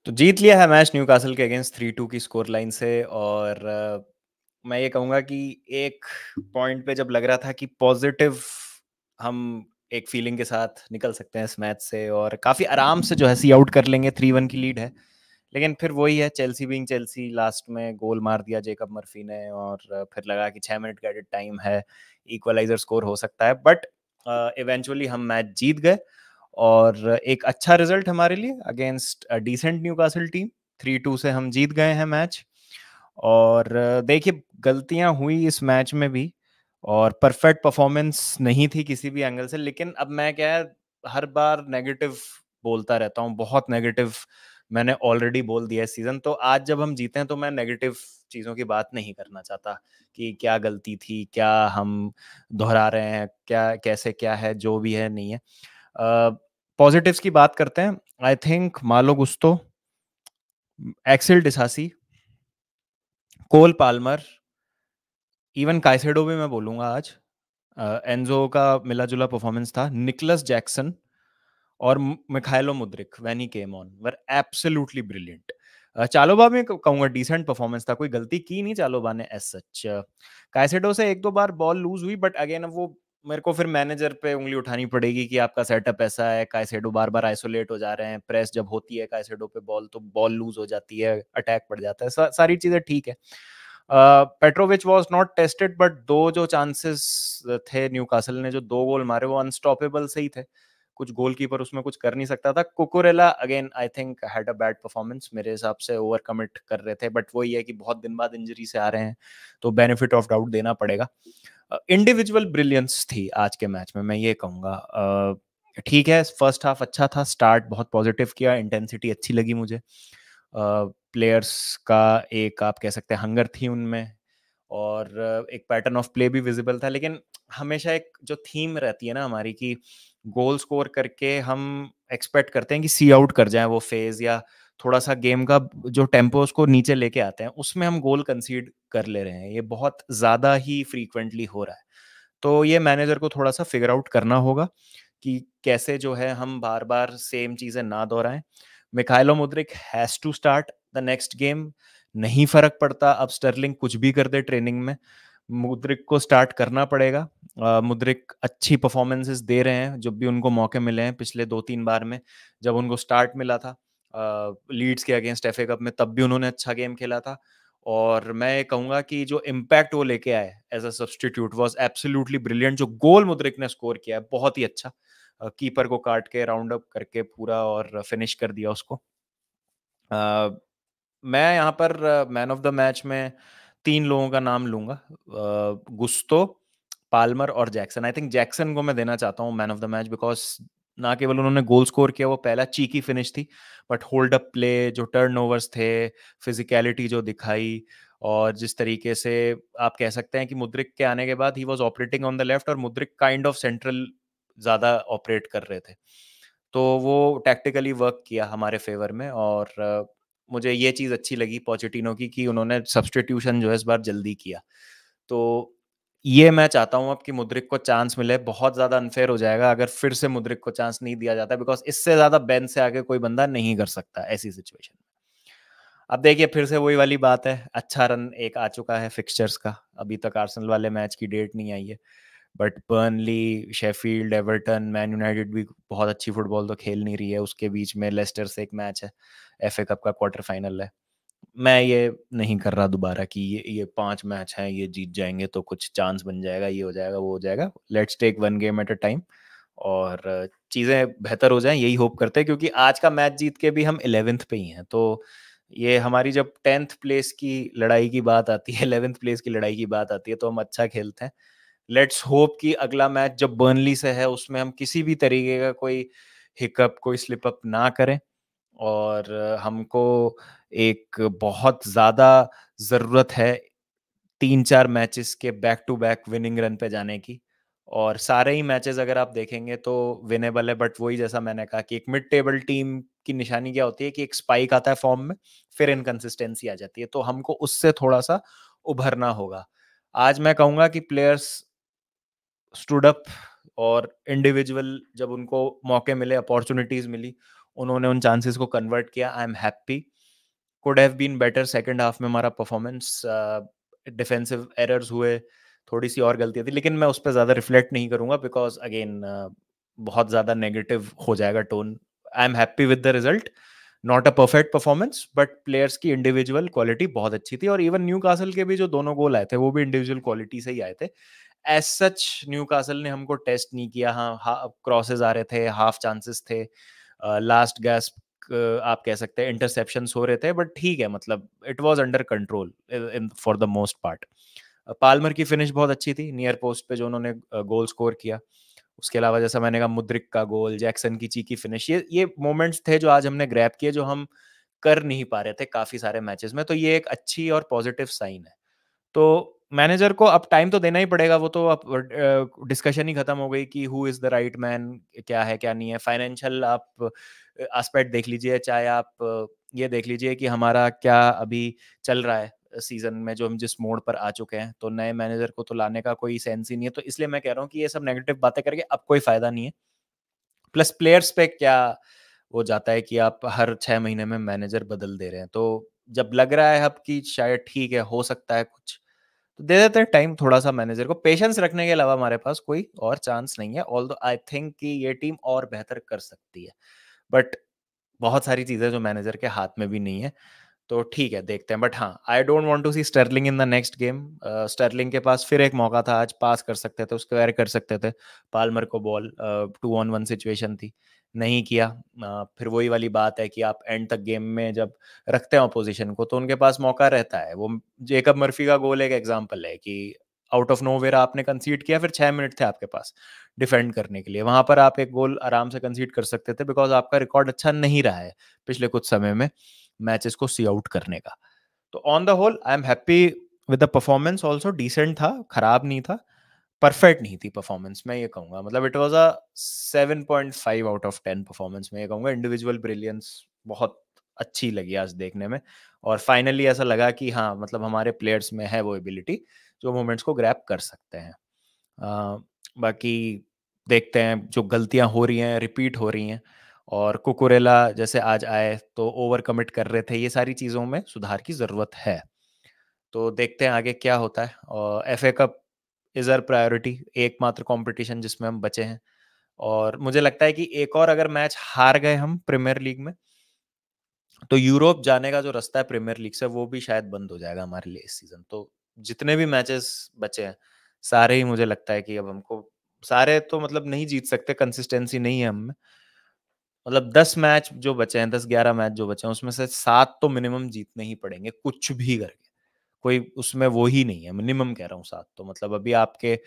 तो जीत लिया है मैच न्यूकासल के अगेंस्ट 3-2 की स्कोर लाइन से। और मैं ये कहूँगा कि एक पॉइंट पे जब लग रहा था कि पॉजिटिव हम एक फीलिंग के साथ निकल सकते हैं इस मैच से और काफ़ी आराम से जो है सी आउट कर लेंगे, 3-1 की लीड है। लेकिन फिर वही है, चेल्सी बीइंग चेल्सी, लास्ट में गोल मार दिया जेकब मर्फी ने और फिर लगा कि 6 मिनट का एडिड टाइम है, इक्वलाइजर स्कोर हो सकता है, बट इवेंचुअली हम मैच जीत गए और एक अच्छा रिजल्ट हमारे लिए अगेंस्ट डिसेंट न्यूकासल टीम। 3-2 से हम जीत गए हैं मैच। और देखिए, गलतियां हुई इस मैच में भी और परफेक्ट परफॉर्मेंस नहीं थी किसी भी एंगल से, लेकिन अब मैं क्या है, हर बार नेगेटिव बोलता रहता हूँ, बहुत नेगेटिव मैंने ऑलरेडी बोल दिया इस सीजन। तो आज जब हम जीते हैं तो मैं नेगेटिव चीज़ों की बात नहीं करना चाहता कि क्या गलती थी, क्या हम दोहरा रहे हैं, क्या कैसे क्या है, जो भी है नहीं है। पॉजिटिव्स की बात करते हैं। आई थिंक मालो गुस्तो, एक्सेल डिसासी, कोल पाल्मर, इवन काइसेडो भी मैं बोलूंगा आज। एंजो का मिला जुला परफॉर्मेंस था। निकलस जैक्सन और Mykhailo Mudryk when he came on were absolutely brilliant. चालोबा में कहूंगा डिसेंट परफॉर्मेंस था, कोई गलती की नहीं चालोबा ने एज सच। काइसेडो से एक दो बार बॉल लूज हुई, बट अगेन वो मेरे को फिर मैनेजर पे उंगली उठानी पड़ेगी कि आपका सेटअप ऐसा है, काइसेडो बार बार आइसोलेट हो जा रहे हैं, प्रेस जब होती है काइसेडो पे बॉल तो बॉल लूज हो जाती है, अटैक पड़ जाता है, सारी चीजें ठीक है। Petrovich was not tested, but दो जो चांसेस थे न्यूकासल ने जो दो गोल मारे वो अनस्टॉपेबल से ही थे, कुछ गोलकीपर उसमें कुछ कर नहीं सकता था। Cucurella again I think had a bad performance, मेरे हिसाब से ओवर कमिट कर रहे थे, बट वही है कि बहुत दिन बाद इंजरी से आ रहे हैं तो बेनिफिट ऑफ डाउट देना पड़ेगा। इंडिविजुअल ब्रिलियंस थी आज के मैच में, मैं ये कहूँगा। ठीक है, फर्स्ट हाफ अच्छा था, स्टार्ट बहुत पॉजिटिव किया, इंटेंसिटी अच्छी लगी मुझे, प्लेयर्स का एक आप कह सकते हैं हंगर थी उनमें और एक पैटर्न ऑफ प्ले भी विजिबल था। लेकिन हमेशा एक जो थीम रहती है ना हमारी कि गोल स्कोर करके हम एक्सपेक्ट करते हैं कि सी आउट कर जाए वो फेज, या थोड़ा सा गेम का जो टेम्पो उसको नीचे लेके आते हैं, उसमें हम गोल कंसीड कर ले रहे हैं, ये बहुत ज़्यादा ही फ्रीक्वेंटली हो रहा है। तो ये मैनेजर को थोड़ा सा फिगर आउट करना होगा कि कैसे जो है हम बार बार सेम चीज़ें ना दोहराएं। Mykhailo Mudryk has to start the next game, नहीं फर्क पड़ता अब स्टर्लिंग कुछ भी कर दे ट्रेनिंग में, मुद्रिक को स्टार्ट करना पड़ेगा। मुद्रिक अच्छी परफॉर्मेंसेस दे रहे हैं जब भी उनको मौके मिले हैं, पिछले 2-3 बार में जब उनको स्टार्ट मिला था लीड्स के अगेंस्ट एफए कप में, तब भी उन्होंने अच्छा गेम खेला था। और मैं कहूंगा कि जो इम्पैक्ट वो लेके आए as a substitute was absolutely brilliant. जो गोल मुद्रिक ने स्कोर किया है बहुत ही अच्छा, कीपर को काट के राउंड अप करके पूरा और फिनिश कर दिया उसको। अ, मैं यहाँ पर मैन ऑफ द मैच में 3 लोगों का नाम लूंगा, गुस्तो, पाल्मर और जैक्सन। आई थिंक जैक्सन को मैं देना चाहता हूँ man of the match, because ना केवल उन्होंने गोल स्कोर किया, वो पहला चीकी फिनिश थी, बट होल्ड अप प्ले, जो टर्नओवर्स थे, फिजिकलिटी जो दिखाई, और जिस तरीके से आप कह सकते हैं कि मुद्रिक के आने के बाद he was operating on the left और मुद्रिक काइंड ऑफ सेंट्रल ज्यादा ऑपरेट कर रहे थे, तो वो टैक्टिकली वर्क किया हमारे फेवर में। और मुझे ये चीज़ अच्छी लगी पोचेटिनो की कि उन्होंने सब्स्टिट्यूशन जो है इस बार जल्दी किया। तो ये मैं चाहता हूँ अब कि मुद्रिक को चांस मिले। बहुत ज़्यादा अनफेयर हो जाएगा अगर फिर से मुद्रिक को चांस नहीं दिया जाता, बिकॉज इससे ज़्यादा बेन से आगे कोई बंदा नहीं कर सकता ऐसी सिचुएशन में। अब देखिए, फिर से वही वाली बात है, अच्छा रन एक आ चुका है फिक्सचर्स का, अभी तक आर्सेनल वाले मैच की डेट नहीं आई है, but Burnley, Sheffield, Everton, Man United भी बहुत अच्छी फुटबॉल तो खेल नहीं रही है, उसके बीच में लेस्टर से एक मैच है, एफए कप का क्वार्टर फाइनल है। मैं ये नहीं कर रहा दोबारा कि ये 5 मैच हैं, ये जीत जाएंगे तो कुछ चांस बन जाएगा, ये हो जाएगा वो हो जाएगा। Let's take one game at a time और चीज़ें बेहतर हो जाएं, यही होप करते हैं, क्योंकि आज का मैच जीत के भी हम 11th पे ही हैं। तो ये हमारी जब 10th प्लेस की लड़ाई की बात आती है, 11th प्लेस की लड़ाई की बात आती है, तो हम अच्छा खेलते हैं। लेट्स होप कि अगला मैच जब बर्नली से है उसमें हम किसी भी तरीके का कोई हिकअप, कोई स्लिप अप ना करें, और हमको एक बहुत ज़्यादा ज़रूरत है 3-4 मैचेस के back to back winning run पे जाने की। और सारे ही मैचेस अगर आप देखेंगे तो विनेबल है, बट वही जैसा मैंने कहा कि एक मिड टेबल टीम की निशानी क्या होती है कि एक स्पाइक आता है फॉर्म में, फिर इनकंसिस्टेंसी आ जाती है, तो हमको उससे थोड़ा सा उभरना होगा। आज मैं कहूंगा कि प्लेयर्स स्टूड अप और इंडिविजुअल जब उनको मौके मिले, अपॉर्चुनिटीज मिली, उन्होंने उन चांसेस को कन्वर्ट किया, I am happy. Could have been better second half में हमारा परफॉर्मेंस, डिफेंसिव एरर्स हुए, थोड़ी सी और गलतियाँ थी, लेकिन मैं उस पर ज़्यादा रिफ्लेक्ट नहीं करूँगा बिकॉज अगेन बहुत ज़्यादा नेगेटिव हो जाएगा tone. I am happy with the result, not a perfect performance, but players की इंडिविजुअल क्वालिटी बहुत अच्छी थी, और इवन न्यू कासल के भी जो दोनों गोल आए थे वो भी इंडिविजुअल क्वालिटी से ही आए थे। एज सच न्यू कासल ने हमको टेस्ट नहीं किया, हाँ क्रॉसेज आ रहे थे, हाफ चांसेस थे, लास्ट गैस आप कह सकते हैं इंटरसेप्शंस हो रहे थे, बट ठीक है, मतलब it was under control in for the most part. Palmer की फिनिश बहुत अच्छी थी नियर पोस्ट पे जो उन्होंने गोल स्कोर किया। उसके अलावा जैसा मैंने कहा मुद्रिक का गोल, जैक्सन की चीकी फिनिश, ये मोमेंट्स थे जो आज हमने ग्रैब किए, जो हम कर नहीं पा रहे थे काफी सारे मैचेस में, तो ये एक अच्छी और पॉजिटिव साइन है। तो मैनेजर को अब टाइम तो देना ही पड़ेगा, वो तो अब डिस्कशन ही खत्म हो गई कि who is the right man, क्या है क्या नहीं है। फाइनेंशियल आप एस्पेक्ट देख लीजिए, चाहे आप ये देख लीजिए कि हमारा क्या अभी चल रहा है सीजन में, जो हम जिस मोड पर आ चुके हैं, तो नए मैनेजर को तो लाने का कोई सेंस ही नहीं है। तो इसलिए मैं कह रहा हूँ कि ये सब नेगेटिव बातें करके अब कोई फायदा नहीं है। प्लस प्लेयर्स पे क्या वो जाता है कि आप हर 6 महीने में मैनेजर बदल दे रहे हैं, तो जब लग रहा है अब कि शायद ठीक है, हो सकता है कुछ, तो दे देते हैं टाइम थोड़ा सा मैनेजर को। पेशेंस रखने के अलावा हमारे पास कोई और चांस नहीं है, ऑल्दो आई थिंक कि ये टीम और बेहतर कर सकती है, बट बहुत सारी चीजें जो मैनेजर के हाथ में भी नहीं है, तो ठीक है देखते हैं। बट हाँ, I don't want to see Sterling in the next game. Sterling के पास फिर एक मौका था, आज पास कर सकते थे, स्क्वायर कर सकते थे पाल्मर को बॉल, 2-on-1 सिचुएशन थी, नहीं किया। फिर वही वाली बात है कि आप एंड तक गेम में जब रखते हैं अपोजिशन को, तो उनके पास मौका रहता है। वो जेकब मर्फी का गोल एक एग्जाम्पल है कि आउट ऑफ नोवेयर आपने कंसीड किया, फिर 6 मिनट थे आपके पास डिफेंड करने के लिए, वहां पर आप एक गोल आराम से कंसीड कर सकते थे, बिकॉज आपका रिकॉर्ड अच्छा नहीं रहा है पिछले कुछ समय में मैचेस को सी आउट करने का। तो on the whole I am happy with the performance, also decent था, खराब नहीं था, परफेक्ट नहीं थी परफॉर्मेंस, मैं ये कहूंगा। मतलब it was a 7.5 out of 10 performance, मैं ये कहूंगा। इंडिविजुअल ब्रिलियंस बहुत अच्छी लगी आज देखने में, और फाइनली ऐसा लगा कि हाँ, मतलब हमारे प्लेयर्स में है वो एबिलिटी जो मोमेंट्स को ग्रैब कर सकते हैं। बाकी देखते हैं, जो गलतियां हो रही हैं रिपीट हो रही हैं, और कुकुरेला जैसे आज आए तो ओवर कमिट कर रहे थे, ये सारी चीज़ों में सुधार की ज़रूरत है। तो देखते हैं आगे क्या होता है। और FA cup is our priority, एकमात्र कंपटीशन जिसमें हम बचे हैं, और मुझे लगता है कि एक और अगर मैच हार गए हम प्रीमियर लीग में, तो यूरोप जाने का जो रास्ता है प्रीमियर लीग से, वो भी शायद बंद हो जाएगा हमारे लिए इस सीजन। तो जितने भी मैचेस बचे हैं सारे ही मुझे लगता है कि अब हमको, सारे तो मतलब नहीं जीत सकते, कंसिस्टेंसी नहीं है हम में। मतलब 10 मैच जो बचे हैं, 10-11 मैच जो बचे हैं, उसमें से 7 तो मिनिमम जीतने ही पड़ेंगे कुछ भी करके। कोई उसमें वो ही नहीं है, मिनिमम कह रहा हूँ 7 तो। मतलब अभी आपके,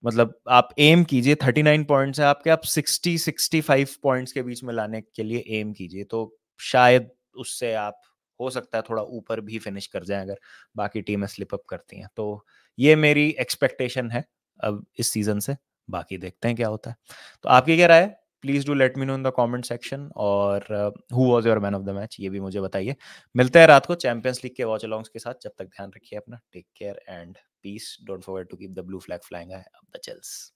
मतलब आप एम कीजिए, 39 पॉइंट्स है आपके, आप 60-65 पॉइंट्स के बीच में लाने के लिए एम कीजिए, तो शायद उससे आप, हो सकता है थोड़ा ऊपर भी फिनिश कर जाए अगर बाकी टीमें स्लिप अप करती हैं। तो ये मेरी एक्सपेक्टेशन है अब इस सीजन से। बाकी देखते हैं क्या होता है। तो आपकी क्या राय है? Please do let me know in the comment section, और who was your man of the match ये भी मुझे बताइए। मिलते हैं रात को चैंपियंस लीग के वॉच अलोंग्स के साथ। जब तक ध्यान रखिए अपना, take care and peace, don't forget to keep the blue flag flying high up the chills.